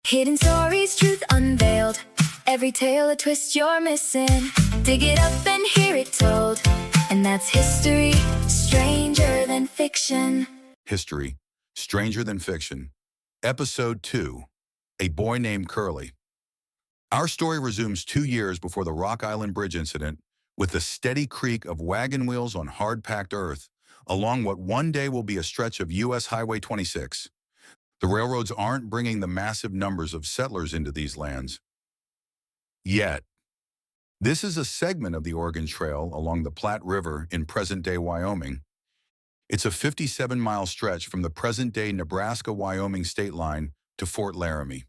Hidden stories, truth unveiled. Every tale a twist you're missing. Dig it up and hear it told. And that's history, stranger than fiction. History, Stranger Than Fiction. Episode 2, A Boy Named Curly. Our story resumes 2 years before the Rock Island Bridge incident, with the steady creak of wagon wheels on hard-packed earth, along what one day will be a stretch of U.S. Highway 26. The railroads aren't bringing the massive numbers of settlers into these lands yet. This is a segment of the Oregon Trail along the Platte River in present-day Wyoming. It's a 57-mile stretch from the present-day Nebraska-Wyoming state line to Fort Laramie.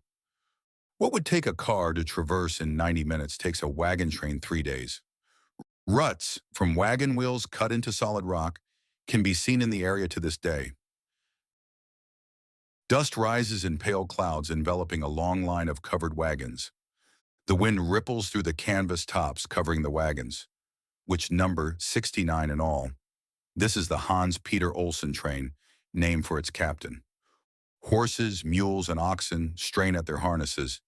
What would take a car to traverse in 90 minutes takes a wagon train 3 days. Ruts, from wagon wheels cut into solid rock, can be seen in the area to this day. Dust rises in pale clouds enveloping a long line of covered wagons. The wind ripples through the canvas tops covering the wagons, which number 69 in all. This is the Hans Peter Olsen train, named for its captain. Horses, mules, and oxen strain at their harnesses.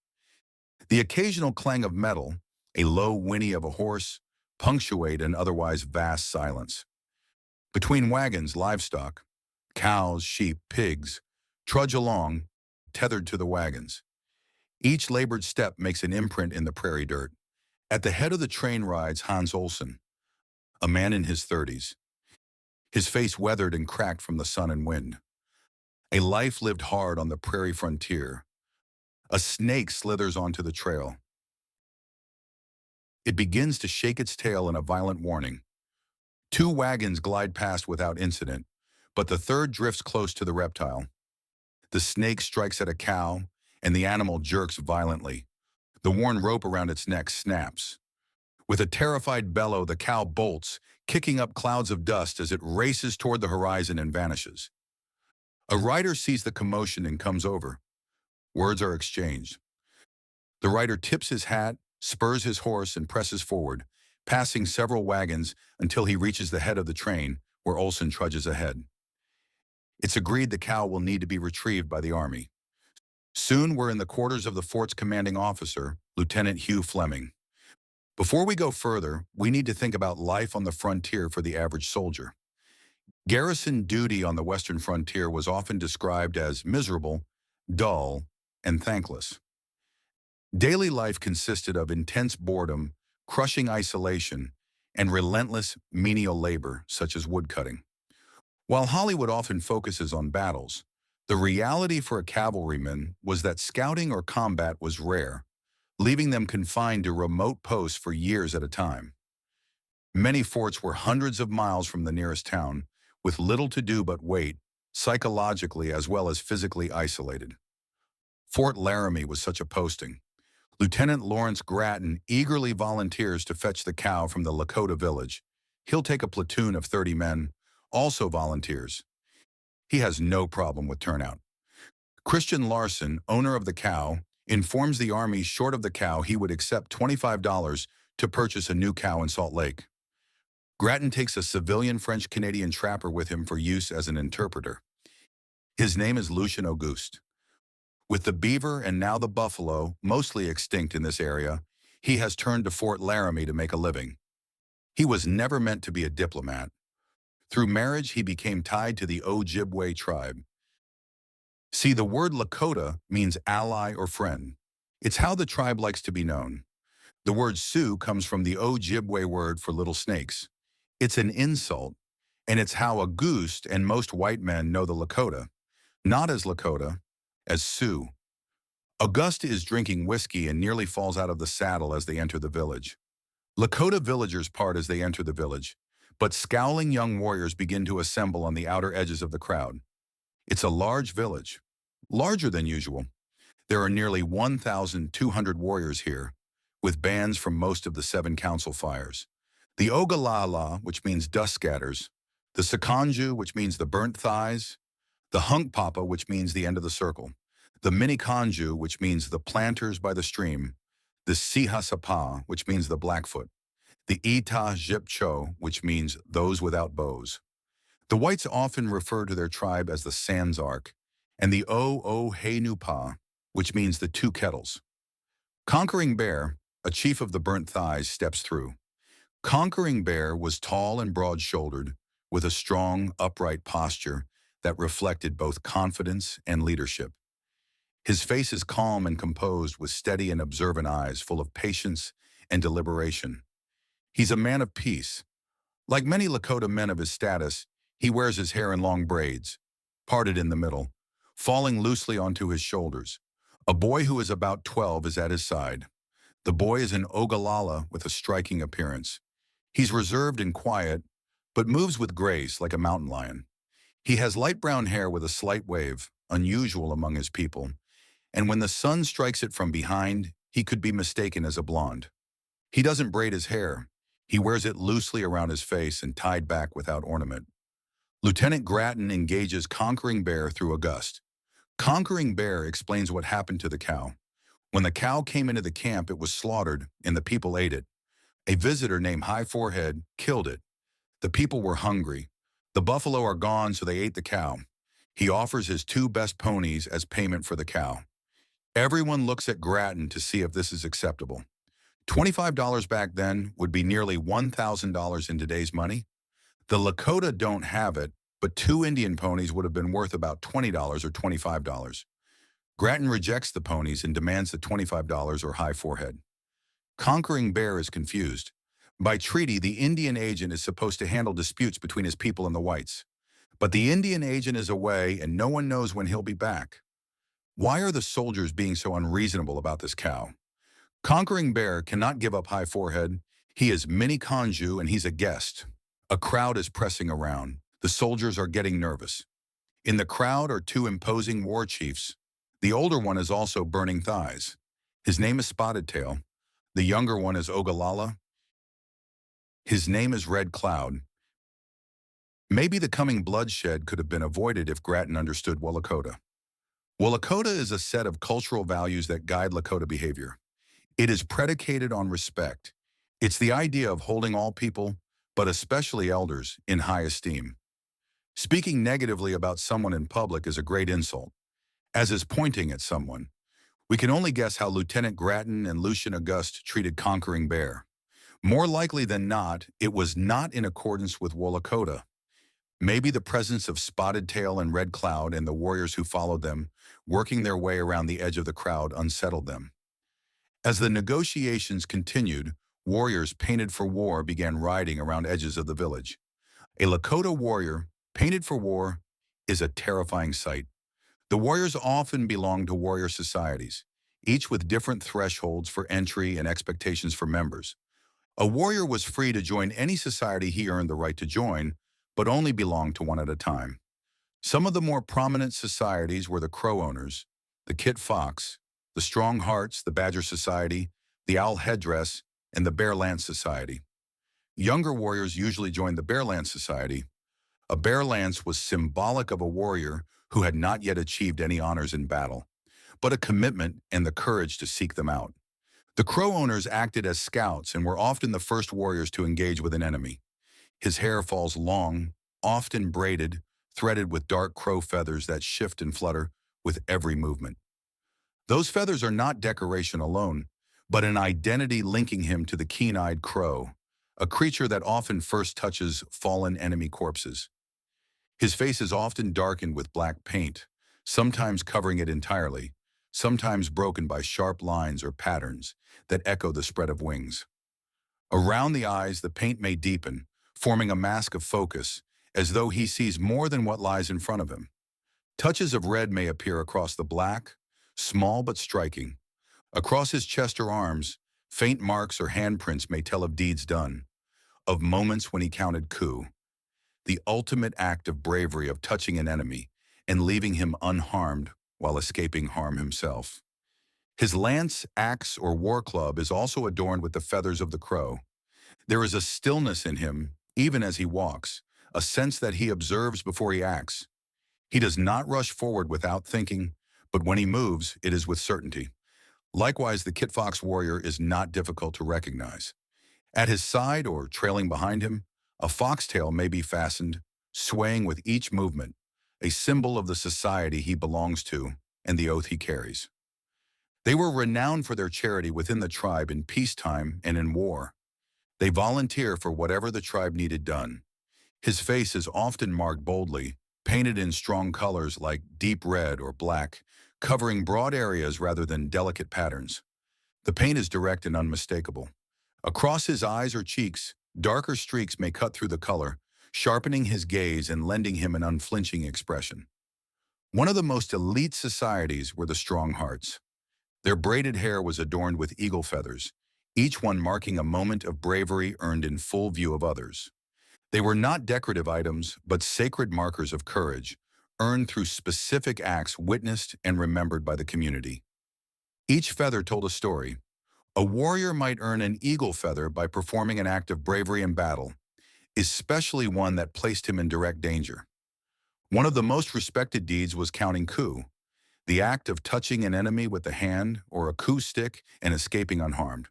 The occasional clang of metal, a low whinny of a horse, punctuate an otherwise vast silence. Between wagons, livestock, cows, sheep, pigs, trudge along, tethered to the wagons. Each labored step makes an imprint in the prairie dirt. At the head of the train rides Hans Olsen, a man in his 30s, his face weathered and cracked from the sun and wind. A life lived hard on the prairie frontier. A snake slithers onto the trail. It begins to shake its tail in a violent warning. 2 wagons glide past without incident, but the third drifts close to the reptile. The snake strikes at a cow, and the animal jerks violently. The worn rope around its neck snaps. With a terrified bellow, the cow bolts, kicking up clouds of dust as it races toward the horizon and vanishes. A rider sees the commotion and comes over. Words are exchanged. The rider tips his hat, spurs his horse, and presses forward, passing several wagons until he reaches the head of the train, where Olsen trudges ahead. It's agreed the cow will need to be retrieved by the Army. Soon we're in the quarters of the fort's commanding officer, Lieutenant Hugh Fleming. Before we go further, we need to think about life on the frontier for the average soldier. Garrison duty on the western frontier was often described as miserable, dull, and thankless. Daily life consisted of intense boredom, crushing isolation, and relentless menial labor, such as woodcutting. While Hollywood often focuses on battles, the reality for a cavalryman was that scouting or combat was rare, leaving them confined to remote posts for years at a time. Many forts were hundreds of miles from the nearest town, with little to do but wait, psychologically as well as physically isolated. Fort Laramie was such a posting. Lieutenant Lawrence Grattan eagerly volunteers to fetch the cow from the Lakota village. He'll take a platoon of 30 men, also volunteers. He has no problem with turnout. Christian Larson, owner of the cow, informs the Army short of the cow he would accept $25 to purchase a new cow in Salt Lake. Grattan takes a civilian French-Canadian trapper with him for use as an interpreter. His name is Lucien Auguste. With the beaver and now the buffalo mostly extinct in this area, he has turned to Fort Laramie to make a living. He was never meant to be a diplomat. Through marriage, he became tied to the Ojibwe tribe. See, the word Lakota means ally or friend. It's how the tribe likes to be known. The word Sioux comes from the Ojibwe word for little snakes. It's an insult, and it's how Auguste and most white men know the Lakota, not as Lakota, as Sioux. Auguste is drinking whiskey and nearly falls out of the saddle as they enter the village. Lakota villagers part as they enter the village, but scowling young warriors begin to assemble on the outer edges of the crowd. It's a large village, larger than usual. There are nearly 1,200 warriors here, with bands from most of the 7 council fires. The Oglala, which means dust scatters, the Sakanju, which means the burnt thighs, the Hunkpapa, which means the end of the circle, the Minikanju, which means the planters by the stream, the Sihasapa, which means the Blackfoot, the Ita Jipcho, which means those without bows. The whites often refer to their tribe as the Sans Arc, and the O-O-He-Nupa, which means the two kettles. Conquering Bear, a chief of the Burnt Thighs, steps through. Conquering Bear was tall and broad-shouldered, with a strong, upright posture that reflected both confidence and leadership. His face is calm and composed, with steady and observant eyes full of patience and deliberation. He's a man of peace. Like many Lakota men of his status, he wears his hair in long braids, parted in the middle, falling loosely onto his shoulders. A boy who is about 12 is at his side. The boy is an Oglala with a striking appearance. He's reserved and quiet, but moves with grace like a mountain lion. He has light brown hair with a slight wave, unusual among his people, and when the sun strikes it from behind, he could be mistaken as a blonde. He doesn't braid his hair. He wears it loosely around his face and tied back without ornament. Lieutenant Grattan engages Conquering Bear through a gust. Conquering Bear explains what happened to the cow. When the cow came into the camp, it was slaughtered, and the people ate it. A visitor named High Forehead killed it. The people were hungry. The buffalo are gone, so they ate the cow. He offers his two best ponies as payment for the cow. Everyone looks at Grattan to see if this is acceptable. $25 back then would be nearly $1,000 in today's money. The Lakota don't have it, but two Indian ponies would have been worth about $20 or $25. Grattan rejects the ponies and demands the $25 or High Forehead. Conquering Bear is confused. By treaty, the Indian agent is supposed to handle disputes between his people and the whites. But the Indian agent is away and no one knows when he'll be back. Why are the soldiers being so unreasonable about this cow? Conquering Bear cannot give up High Forehead. He is Mini Kanju and he's a guest. A crowd is pressing around. The soldiers are getting nervous. In the crowd are two imposing war chiefs. The older one is also Burning Thighs. His name is Spotted Tail. The younger one is Oglala. His name is Red Cloud. Maybe the coming bloodshed could have been avoided if Grattan understood Lakota. Lakota is a set of cultural values that guide Lakota behavior. It is predicated on respect. It's the idea of holding all people, but especially elders, in high esteem. Speaking negatively about someone in public is a great insult, as is pointing at someone. We can only guess how Lieutenant Grattan and Lucien Auguste treated Conquering Bear. More likely than not, it was not in accordance with Lakota. Maybe the presence of Spotted Tail and Red Cloud and the warriors who followed them, working their way around the edge of the crowd, unsettled them. As the negotiations continued, warriors painted for war began riding around edges of the village. A Lakota warrior, painted for war, is a terrifying sight. The warriors often belong to warrior societies, each with different thresholds for entry and expectations for members. A warrior was free to join any society he earned the right to join, but only belonged to one at a time. Some of the more prominent societies were the Crow Owners, the Kit Fox, the Strong Hearts, the Badger Society, the Owl Headdress, and the Bear Lance Society. Younger warriors usually joined the Bear Lance Society. A bear lance was symbolic of a warrior who had not yet achieved any honors in battle, but a commitment and the courage to seek them out. The Crow Owners acted as scouts and were often the first warriors to engage with an enemy. His hair falls long, often braided, threaded with dark crow feathers that shift and flutter with every movement. Those feathers are not decoration alone, but an identity linking him to the keen-eyed crow, a creature that often first touches fallen enemy corpses. His face is often darkened with black paint, sometimes covering it entirely, sometimes broken by sharp lines or patterns that echo the spread of wings. Around the eyes, the paint may deepen, forming a mask of focus, as though he sees more than what lies in front of him. Touches of red may appear across the black, small but striking. Across his chest or arms, faint marks or handprints may tell of deeds done, of moments when he counted coup, the ultimate act of bravery of touching an enemy and leaving him unharmed while escaping harm himself. His lance, axe, or war club is also adorned with the feathers of the crow. There is a stillness in him, even as he walks, a sense that he observes before he acts. He does not rush forward without thinking, but when he moves, it is with certainty. Likewise, the Kit Fox warrior is not difficult to recognize. At his side or trailing behind him, a foxtail may be fastened, swaying with each movement, a symbol of the society he belongs to and the oath he carries. They were renowned for their charity within the tribe in peacetime and in war. They volunteer for whatever the tribe needed done. His face is often marked boldly, painted in strong colors like deep red or black, covering broad areas rather than delicate patterns. The paint is direct and unmistakable. Across his eyes or cheeks, darker streaks may cut through the color, sharpening his gaze and lending him an unflinching expression. One of the most elite societies were the Strong Hearts. Their braided hair was adorned with eagle feathers, each one marking a moment of bravery earned in full view of others. They were not decorative items, but sacred markers of courage, earned through specific acts witnessed and remembered by the community. Each feather told a story. A warrior might earn an eagle feather by performing an act of bravery in battle, especially one that placed him in direct danger. One of the most respected deeds was counting coup, the act of touching an enemy with the hand or a coup stick and escaping unharmed.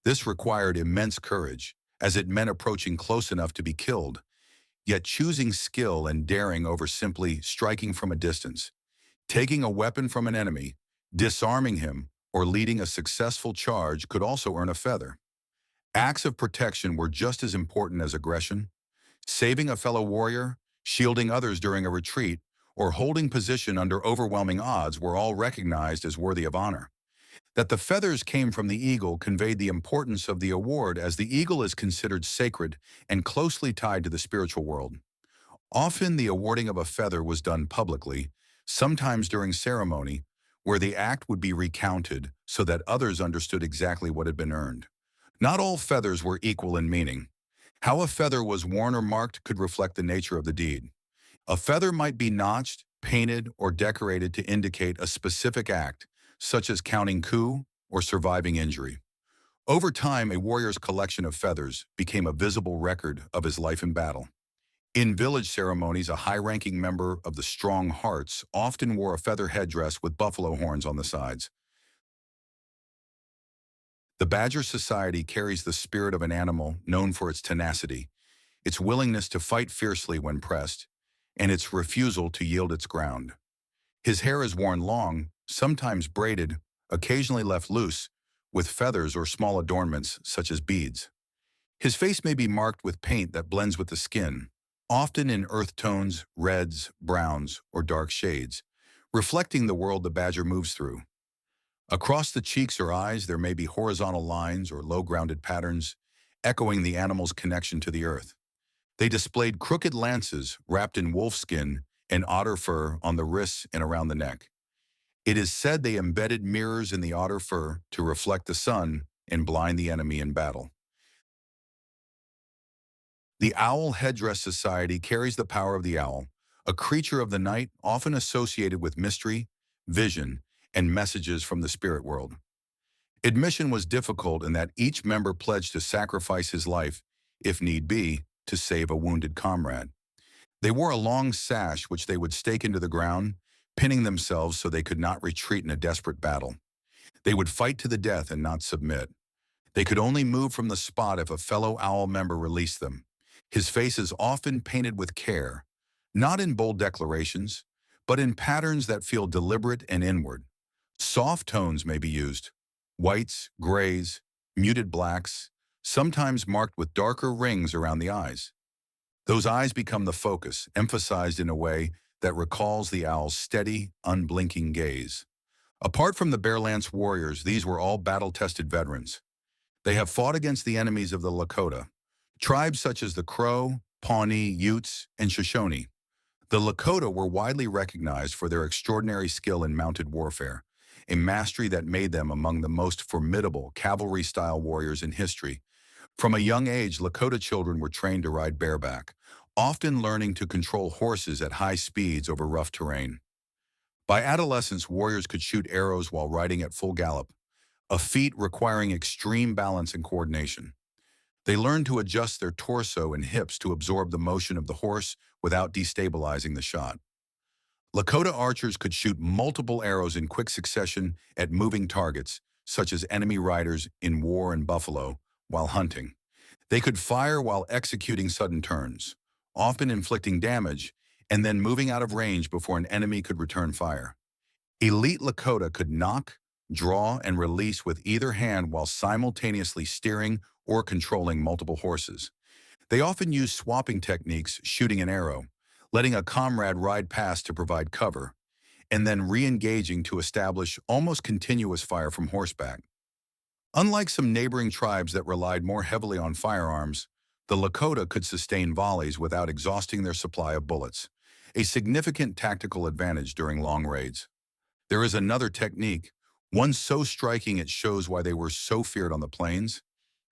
This required immense courage, as it meant approaching close enough to be killed, yet choosing skill and daring over simply striking from a distance. Taking a weapon from an enemy, disarming him, or leading a successful charge could also earn a feather. Acts of protection were just as important as aggression. Saving a fellow warrior, shielding others during a retreat, or holding position under overwhelming odds were all recognized as worthy of honor. That the feathers came from the eagle conveyed the importance of the award, as the eagle is considered sacred and closely tied to the spiritual world. Often the awarding of a feather was done publicly, sometimes during ceremony, where the act would be recounted so that others understood exactly what had been earned. Not all feathers were equal in meaning. How a feather was worn or marked could reflect the nature of the deed. A feather might be notched, painted, or decorated to indicate a specific act, such as counting coup or surviving injury. Over time, a warrior's collection of feathers became a visible record of his life in battle. In village ceremonies, a high-ranking member of the Strong Hearts often wore a feather headdress with buffalo horns on the sides. The Badger Society carries the spirit of an animal known for its tenacity, its willingness to fight fiercely when pressed, and its refusal to yield its ground. His hair is worn long, sometimes braided, occasionally left loose, with feathers or small adornments such as beads. His face may be marked with paint that blends with the skin, often in earth tones, reds, browns, or dark shades, reflecting the world the badger moves through. Across the cheeks or eyes, there may be horizontal lines or low-grounded patterns, echoing the animal's connection to the earth. They displayed crooked lances wrapped in wolfskin and otter fur on the wrists and around the neck. It is said they embedded mirrors in the otter fur to reflect the sun and blind the enemy in battle. The Owl Headdress Society carries the power of the owl, a creature of the night often associated with mystery, vision, and messages from the spirit world. Admission was difficult in that each member pledged to sacrifice his life, if need be, to save a wounded comrade. They wore a long sash which they would stake into the ground, pinning themselves so they could not retreat in a desperate battle. They would fight to the death and not submit. They could only move from the spot if a fellow owl member released them. His face is often painted with care, not in bold declarations, but in patterns that feel deliberate and inward. Soft tones may be used, whites, grays, muted blacks, sometimes marked with darker rings around the eyes. Those eyes become the focus, emphasized in a way that recalls the owl's steady, unblinking gaze. Apart from the Bare Lance warriors, these were all battle-tested veterans. They have fought against the enemies of the Lakota, tribes such as the Crow, Pawnee, Utes, and Shoshone. The Lakota were widely recognized for their extraordinary skill in mounted warfare, a mastery that made them among the most formidable cavalry-style warriors in history. From a young age, Lakota children were trained to ride bareback, often learning to control horses at high speeds over rough terrain. By adolescence, warriors could shoot arrows while riding at full gallop, a feat requiring extreme balance and coordination. They learned to adjust their torso and hips to absorb the motion of the horse without destabilizing the shot. Lakota archers could shoot multiple arrows in quick succession at moving targets, such as enemy riders in war and buffalo, while hunting. They could fire while executing sudden turns, often inflicting damage, and then moving out of range before an enemy could return fire. Elite Lakota could knock, draw, and release with either hand while simultaneously steering or controlling multiple horses. They often use swapping techniques, shooting an arrow, letting a comrade ride past to provide cover, and then re-engaging to establish almost continuous fire from horseback. Unlike some neighboring tribes that relied more heavily on firearms, the Lakota could sustain volleys without exhausting their supply of bullets, a significant tactical advantage during long raids. There is another technique, one so striking it shows why they were so feared on the plains.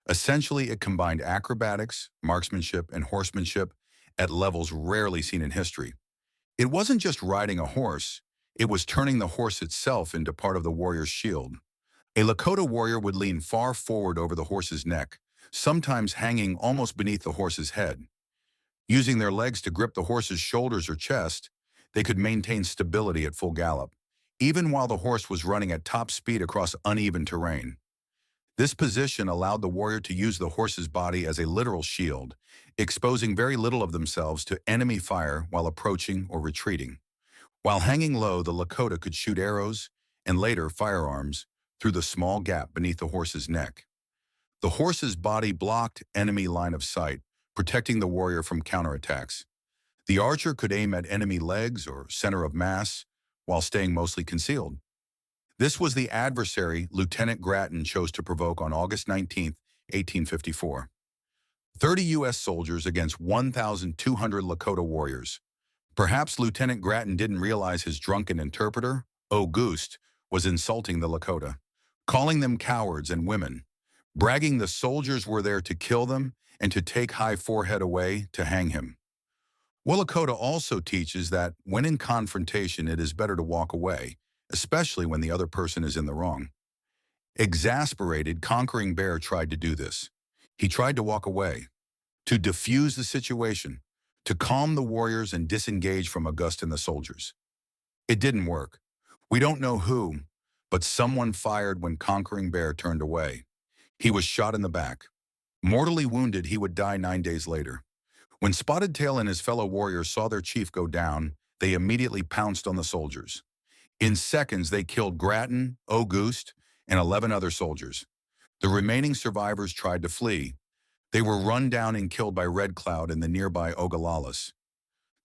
Essentially, it combined acrobatics, marksmanship, and horsemanship at levels rarely seen in history. It wasn't just riding a horse, it was turning the horse itself into part of the warrior's shield. A Lakota warrior would lean far forward over the horse's neck, sometimes hanging almost beneath the horse's head. Using their legs to grip the horse's shoulders or chest, they could maintain stability at full gallop, even while the horse was running at top speed across uneven terrain. This position allowed the warrior to use the horse's body as a literal shield, exposing very little of themselves to enemy fire while approaching or retreating. While hanging low, the Lakota could shoot arrows, and later firearms, through the small gap beneath the horse's neck. The horse's body blocked enemy line of sight, protecting the warrior from counterattacks. The archer could aim at enemy legs or center of mass while staying mostly concealed. This was the adversary Lieutenant Grattan chose to provoke on August 19, 1854. 30 U.S. soldiers against 1,200 Lakota warriors. Perhaps Lieutenant Grattan didn't realize his drunken interpreter, Auguste, was insulting the Lakota, calling them cowards and women, bragging the soldiers were there to kill them and to take High Forehead away to hang him. Lakota also teaches that when in confrontation, it is better to walk away, especially when the other person is in the wrong. Exasperated, Conquering Bear tried to do this. He tried to walk away, to diffuse the situation, to calm the warriors and disengage from Auguste and the soldiers. It didn't work. We don't know who, but someone fired when Conquering Bear turned away. He was shot in the back. Mortally wounded, he would die 9 days later. When Spotted Tail and his fellow warriors saw their chief go down, they immediately pounced on the soldiers. In seconds, they killed Grattan, Auguste, and 11 other soldiers. The remaining survivors tried to flee. They were run down and killed by Red Cloud and the nearby Ogallalas.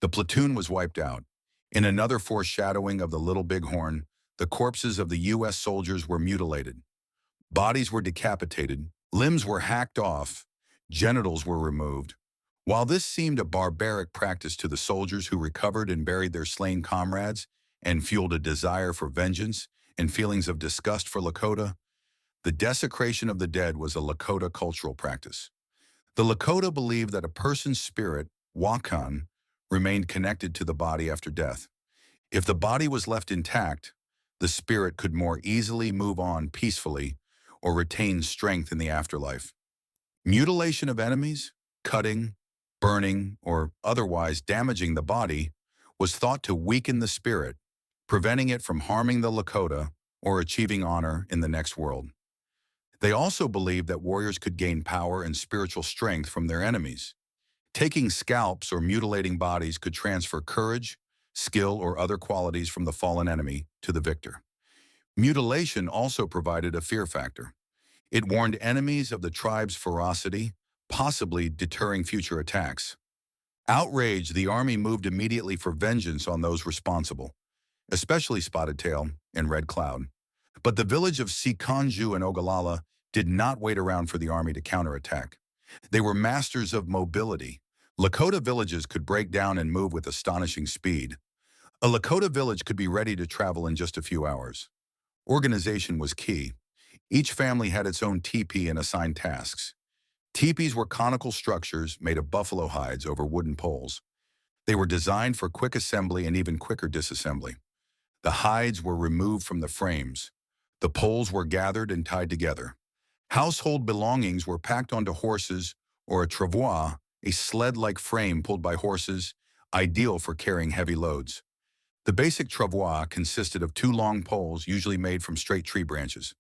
The platoon was wiped out. In another foreshadowing of the Little Bighorn, the corpses of the U.S. soldiers were mutilated. Bodies were decapitated, limbs were hacked off, genitals were removed. While this seemed a barbaric practice to the soldiers who recovered and buried their slain comrades and fueled a desire for vengeance and feelings of disgust for Lakota, the desecration of the dead was a Lakota cultural practice. The Lakota believed that a person's spirit, wakan, remained connected to the body after death. If the body was left intact, the spirit could more easily move on peacefully or retain strength in the afterlife. Mutilation of enemies, cutting, burning, or otherwise damaging the body was thought to weaken the spirit, preventing it from harming the Lakota or achieving honor in the next world. They also believed that warriors could gain power and spiritual strength from their enemies. Taking scalps or mutilating bodies could transfer courage, skill, or other qualities from the fallen enemy to the victor. Mutilation also provided a fear factor. It warned enemies of the tribe's ferocity, possibly deterring future attacks. Outraged, the army moved immediately for vengeance on those responsible, especially Spotted Tail and Red Cloud. But the village of Sikanju and Oglala did not wait around for the army to counterattack. They were masters of mobility. Lakota villages could break down and move with astonishing speed. A Lakota village could be ready to travel in just a few hours. Organization was key. Each family had its own teepee and assigned tasks. Teepees were conical structures made of buffalo hides over wooden poles. They were designed for quick assembly and even quicker disassembly. The hides were removed from the frames. The poles were gathered and tied together. Household belongings were packed onto horses or a travois, a sled-like frame pulled by horses, ideal for carrying heavy loads. The basic travois consisted of 2 long poles, usually made from straight tree branches.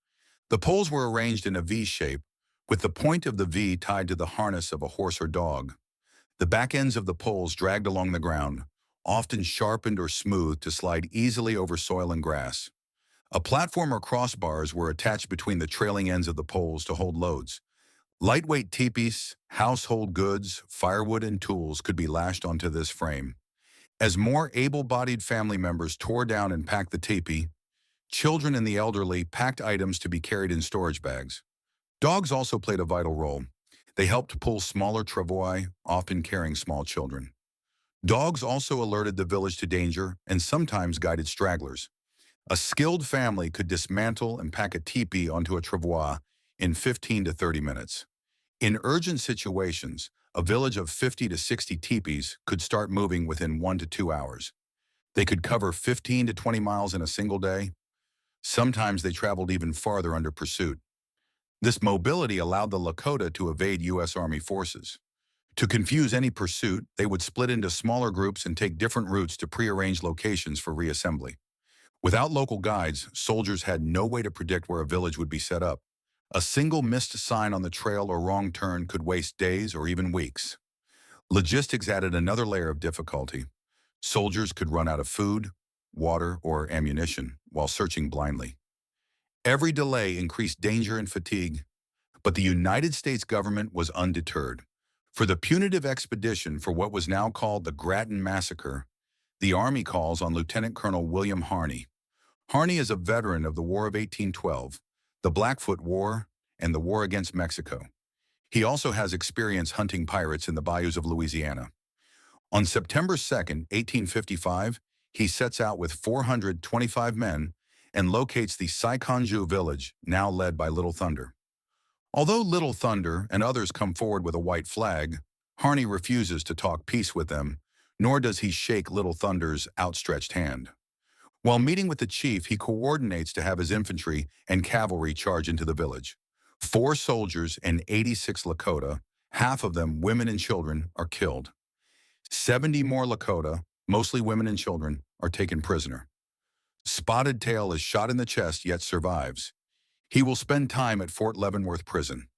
The poles were arranged in a V shape, with the point of the V tied to the harness of a horse or dog. The back ends of the poles dragged along the ground, often sharpened or smooth to slide easily over soil and grass. A platform or crossbars were attached between the trailing ends of the poles to hold loads. Lightweight teepees, household goods, firewood, and tools could be lashed onto this frame. As more able-bodied family members tore down and packed the teepee, children and the elderly packed items to be carried in storage bags. Dogs also played a vital role. They helped pull smaller travois, often carrying small children. Dogs also alerted the village to danger and sometimes guided stragglers. A skilled family could dismantle and pack a teepee onto a travois in 15 to 30 minutes. In urgent situations, a village of 50 to 60 teepees could start moving within 1 to 2 hours. They could cover 15 to 20 miles in a single day. Sometimes they traveled even farther under pursuit. This mobility allowed the Lakota to evade U.S. Army forces. To confuse any pursuit, they would split into smaller groups and take different routes to prearranged locations for reassembly. Without local guides, soldiers had no way to predict where a village would be set up. A single missed sign on the trail or wrong turn could waste days or even weeks. Logistics added another layer of difficulty. Soldiers could run out of food, water, or ammunition while searching blindly. Every delay increased danger and fatigue, but the United States government was undeterred. For the punitive expedition for what was now called the Grattan Massacre, the Army calls on Lieutenant Colonel William Harney. Harney is a veteran of the War of 1812, the Blackfoot War, and the War against Mexico. He also has experience hunting pirates in the bayous of Louisiana. On September 2, 1855, he sets out with 425 men and locates the Saikonju village, now led by Little Thunder. Although Little Thunder and others come forward with a white flag, Harney refuses to talk peace with them, nor does he shake Little Thunder's outstretched hand. While meeting with the chief, he coordinates to have his infantry and cavalry charge into the village. 4 soldiers and 86 Lakota, half of them women and children, are killed. 70 more Lakota, mostly women and children, are taken prisoner. Spotted Tail is shot in the chest yet survives. He will spend time at Fort Leavenworth prison.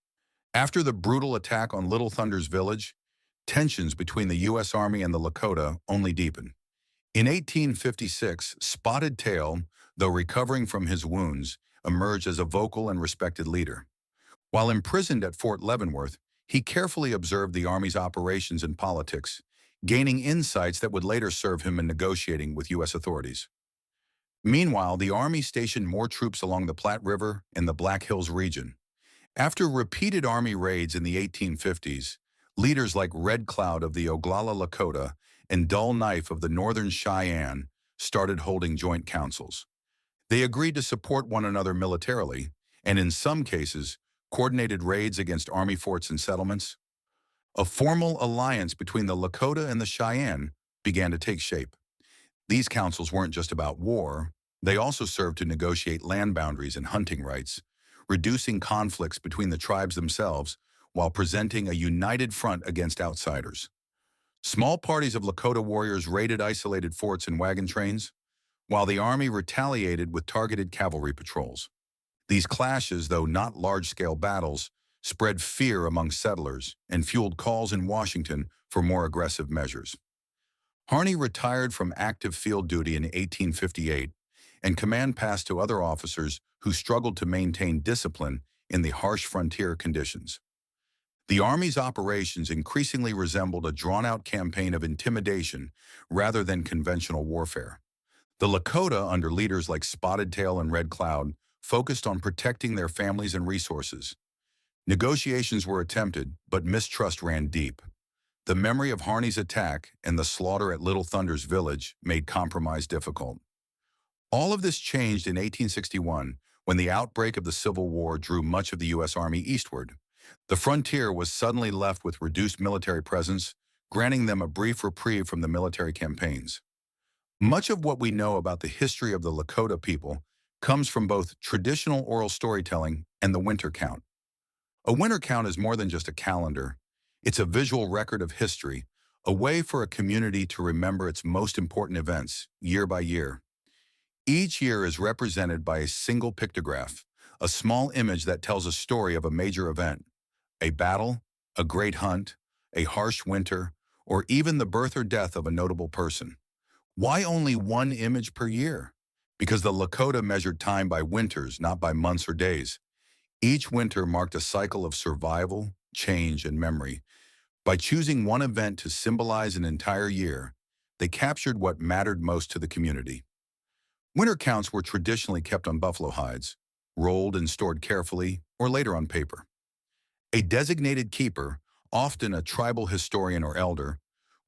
After the brutal attack on Little Thunder's village, tensions between the U.S. Army and the Lakota only deepen. In 1856, Spotted Tail, though recovering from his wounds, emerged as a vocal and respected leader. While imprisoned at Fort Leavenworth, he carefully observed the Army's operations and politics, gaining insights that would later serve him in negotiating with U.S. authorities. Meanwhile, the Army stationed more troops along the Platte River and the Black Hills region. After repeated Army raids in the 1850s, leaders like Red Cloud of the Oglala Lakota and Dull Knife of the Northern Cheyenne started holding joint councils. They agreed to support one another militarily, and in some cases, coordinated raids against Army forts and settlements. A formal alliance between the Lakota and the Cheyenne began to take shape. These councils weren't just about war, they also served to negotiate land boundaries and hunting rights, reducing conflicts between the tribes themselves while presenting a united front against outsiders. Small parties of Lakota warriors raided isolated forts and wagon trains, while the Army retaliated with targeted cavalry patrols. These clashes, though not large-scale battles, spread fear among settlers and fueled calls in Washington for more aggressive measures. Harney retired from active field duty in 1858, and command passed to other officers who struggled to maintain discipline in the harsh frontier conditions. The Army's operations increasingly resembled a drawn-out campaign of intimidation rather than conventional warfare. The Lakota, under leaders like Spotted Tail and Red Cloud, focused on protecting their families and resources. Negotiations were attempted, but mistrust ran deep. The memory of Harney's attack and the slaughter at Little Thunder's village made compromise difficult. All of this changed in 1861 when the outbreak of the Civil War drew much of the U.S. Army eastward. The frontier was suddenly left with reduced military presence, granting them a brief reprieve from the military campaigns. Much of what we know about the history of the Lakota people comes from both traditional oral storytelling and the winter count. A winter count is more than just a calendar. It's a visual record of history, a way for a community to remember its most important events, year by year. Each year is represented by a single pictograph, a small image that tells a story of a major event, a battle, a great hunt, a harsh winter, or even the birth or death of a notable person. Why only one image per year? because the Lakota measured time by winters, not by months or days. Each winter marked a cycle of survival, change, and memory. By choosing one event to symbolize an entire year, they captured what mattered most to the community. Winter counts were traditionally kept on buffalo hides, rolled and stored carefully, or later on paper. A designated keeper, often a tribal historian or elder,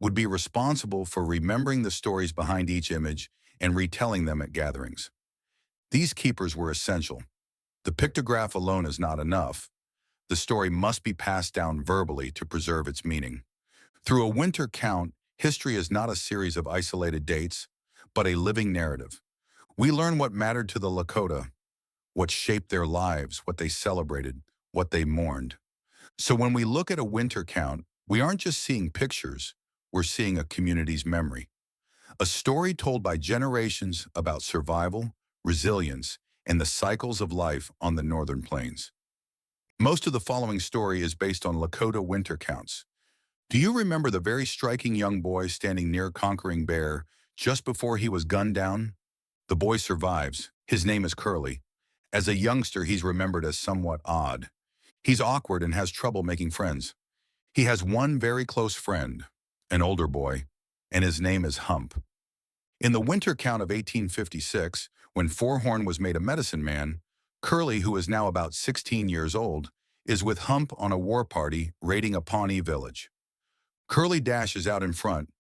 would be responsible for remembering the stories behind each image and retelling them at gatherings. These keepers were essential. The pictograph alone is not enough. The story must be passed down verbally to preserve its meaning. Through a winter count, history is not a series of isolated dates, but a living narrative. We learn what mattered to the Lakota, what shaped their lives, what they celebrated, what they mourned. So when we look at a winter count, we aren't just seeing pictures, we're seeing a community's memory. A story told by generations about survival, resilience, and the cycles of life on the northern plains. Most of the following story is based on Lakota winter counts. Do you remember the very striking young boy standing near Conquering Bear just before he was gunned down? The boy survives. His name is Curly. As a youngster, he's remembered as somewhat odd. He's awkward and has trouble making friends. He has one very close friend, an older boy, and his name is Hump. In the winter count of 1856, when Forehorn was made a medicine man, Curly, who is now about 16 years old, is with Hump on a war party raiding a Pawnee village. Curly dashes out in front,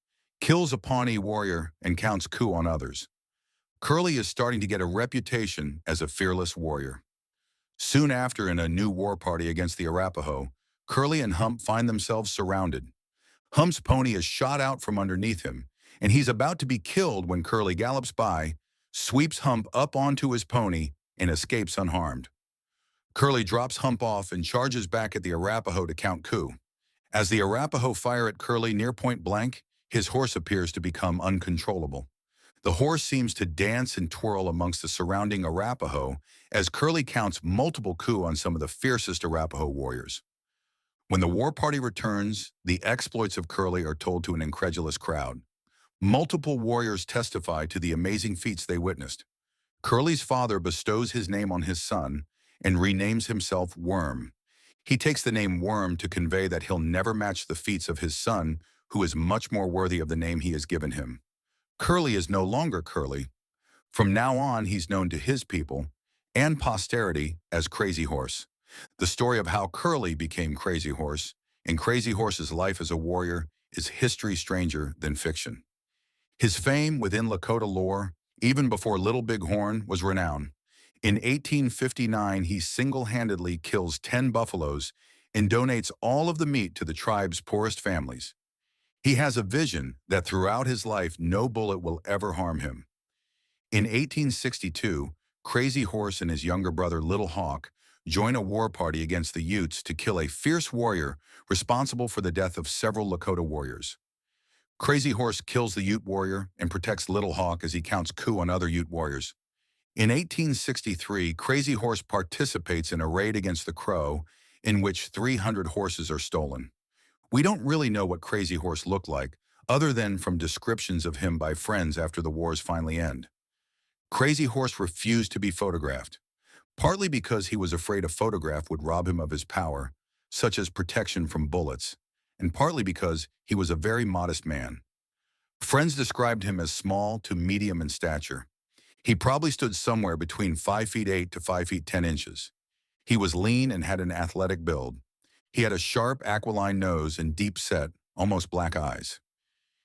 kills a Pawnee warrior, and counts coup on others. Curly is starting to get a reputation as a fearless warrior. Soon after, in a new war party against the Arapaho, Curly and Hump find themselves surrounded. Hump's pony is shot out from underneath him, and he's about to be killed when Curly gallops by, sweeps Hump up onto his pony, and escapes unharmed. Curly drops Hump off and charges back at the Arapaho to count coup. As the Arapaho fire at Curly near point blank, his horse appears to become uncontrollable. The horse seems to dance and twirl amongst the surrounding Arapaho as Curly counts multiple coups on some of the fiercest Arapaho warriors. When the war party returns, the exploits of Curly are told to an incredulous crowd. Multiple warriors testify to the amazing feats they witnessed. Curly's father bestows his name on his son and renames himself Worm. He takes the name Worm to convey that he'll never match the feats of his son, who is much more worthy of the name he has given him. Curly is no longer Curly. From now on, he's known to his people and posterity as Crazy Horse. The story of how Curly became Crazy Horse and Crazy Horse's life as a warrior is history stranger than fiction. His fame within Lakota lore, even before Little Bighorn, was renowned. In 1859, he single-handedly kills 10 buffaloes and donates all of the meat to the tribe's poorest families. He has a vision that throughout his life, no bullet will ever harm him. In 1862, Crazy Horse and his younger brother Little Hawk join a war party against the Utes to kill a fierce warrior responsible for the death of several Lakota warriors. Crazy Horse kills the Ute warrior and protects Little Hawk as he counts coup on other Ute warriors. In 1863, Crazy Horse participates in a raid against the Crow in which 300 horses are stolen. We don't really know what Crazy Horse looked like, other than from descriptions of him by friends after the wars finally end. Crazy Horse refused to be photographed, partly because he was afraid a photograph would rob him of his power, such as protection from bullets, and partly because he was a very modest man. Friends described him as small to medium in stature. He probably stood somewhere between 5 feet 8 to 5 feet 10 inches. He was lean and had an athletic build. He had a sharp, aquiline nose and deep-set, almost black eyes.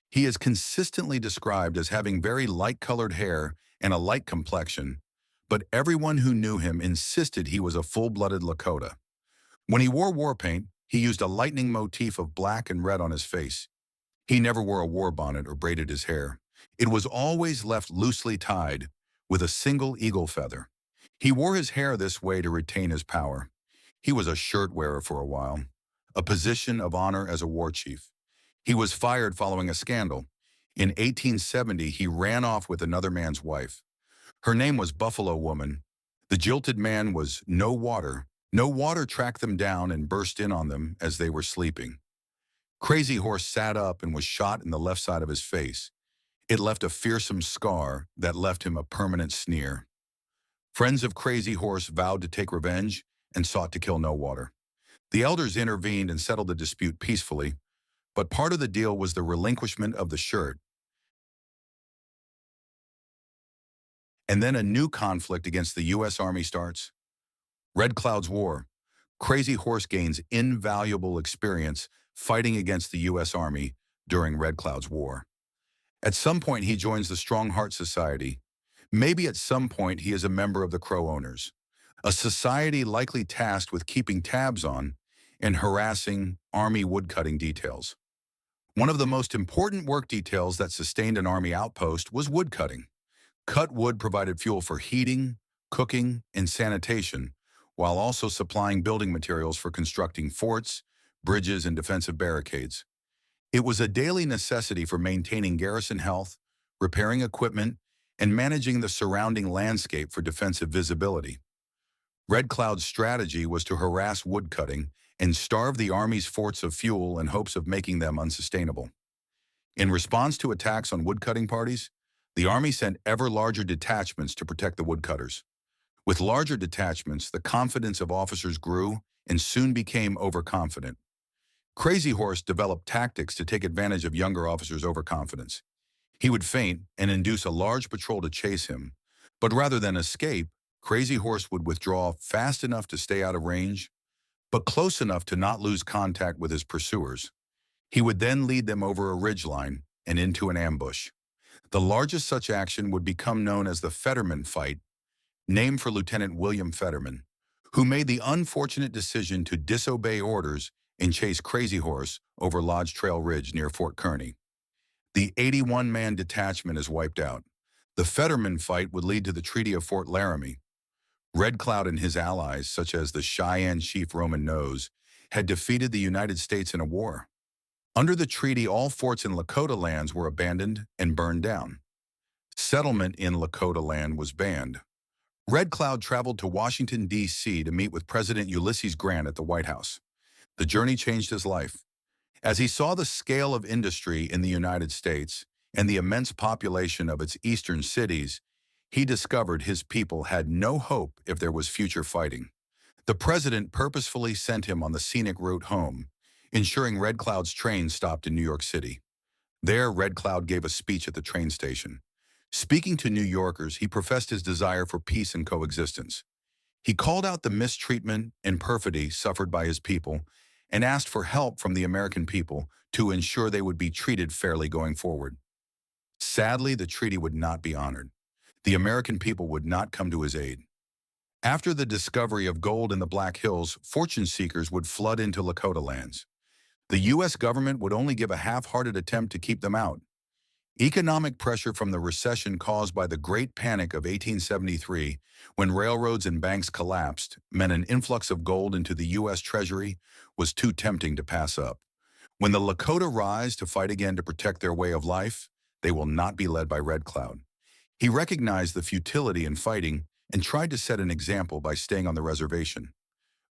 He is consistently described as having very light-colored hair and a light complexion, but everyone who knew him insisted he was a full-blooded Lakota. When he wore war paint, he used a lightning motif of black and red on his face. He never wore a war bonnet or braided his hair. It was always left loosely tied with a single eagle feather. He wore his hair this way to retain his power. He was a shirt wearer for a while, a position of honor as a war chief. He was fired following a scandal. In 1870, he ran off with another man's wife. Her name was Buffalo Woman. The jilted man was No Water. No Water tracked them down and burst in on them as they were sleeping. Crazy Horse sat up and was shot in the left side of his face. It left a fearsome scar that left him a permanent sneer. Friends of Crazy Horse vowed to take revenge and sought to kill No Water. The elders intervened and settled the dispute peacefully, but part of the deal was the relinquishment of the shirt. And then a new conflict against the U.S. Army starts. Red Cloud's War. Crazy Horse gains invaluable experience fighting against the U.S. Army during Red Cloud's War. At some point, he joins the Strong Heart Society. Maybe at some point, he is a member of the Crow Owners, a society likely tasked with keeping tabs on and harassing Army woodcutting details. One of the most important work details that sustained an Army outpost was woodcutting. Cut wood provided fuel for heating, cooking, and sanitation, while also supplying building materials for constructing forts, bridges, and defensive barricades. It was a daily necessity for maintaining garrison health, repairing equipment, and managing the surrounding landscape for defensive visibility. Red Cloud's strategy was to harass woodcutting and starve the Army's forts of fuel in hopes of making them unsustainable. In response to attacks on woodcutting parties, the Army sent ever larger detachments to protect the woodcutters. With larger detachments, the confidence of officers grew and soon became overconfident. Crazy Horse developed tactics to take advantage of younger officers' overconfidence. He would feint and induce a large patrol to chase him, but rather than escape, Crazy Horse would withdraw fast enough to stay out of range, but close enough to not lose contact with his pursuers. He would then lead them over a ridgeline and into an ambush. The largest such action would become known as the Fetterman Fight, named for Lieutenant William Fetterman, who made the unfortunate decision to disobey orders and chase Crazy Horse over Lodge Trail Ridge near Fort Kearny. The 81-man detachment is wiped out. The Fetterman Fight would lead to the Treaty of Fort Laramie. Red Cloud and his allies, such as the Cheyenne chief Roman Nose, had defeated the United States in a war. Under the treaty, all forts in Lakota lands were abandoned and burned down. Settlement in Lakota land was banned. Red Cloud traveled to Washington, D.C. to meet with President Ulysses Grant at the White House. The journey changed his life. As he saw the scale of industry in the United States and the immense population of its eastern cities, he discovered his people had no hope if there was future fighting. The president purposefully sent him on the scenic route home, ensuring Red Cloud's train stopped in New York City. There, Red Cloud gave a speech at the train station. Speaking to New Yorkers, he professed his desire for peace and coexistence. He called out the mistreatment and perfidy suffered by his people and asked for help from the American people to ensure they would be treated fairly going forward. Sadly, the treaty would not be honored. The American people would not come to his aid. After the discovery of gold in the Black Hills, fortune seekers would flood into Lakota lands. The U.S. government would only give a half-hearted attempt to keep them out. Economic pressure from the recession caused by the Great Panic of 1873, when railroads and banks collapsed, meant an influx of gold into the U.S. Treasury was too tempting to pass up. When the Lakota rise to fight again to protect their way of life, they will not be led by Red Cloud. He recognized the futility in fighting and tried to set an example by staying on the reservation.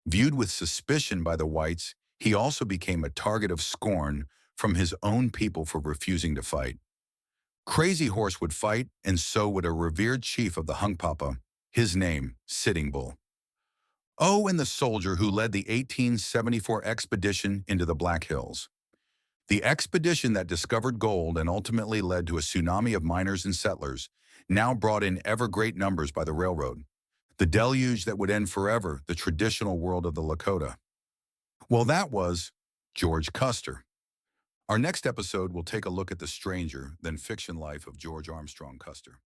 Viewed with suspicion by the whites, he also became a target of scorn from his own people for refusing to fight. Crazy Horse would fight, and so would a revered chief of the Hunkpapa, his name, Sitting Bull. Oh, and the soldier who led the 1874 expedition into the Black Hills. The expedition that discovered gold and ultimately led to a tsunami of miners and settlers now brought in ever great numbers by the railroad. The deluge that would end forever the traditional world of the Lakota. Well, that was George Custer. Our next episode will take a look at the stranger than fiction life of George Armstrong Custer.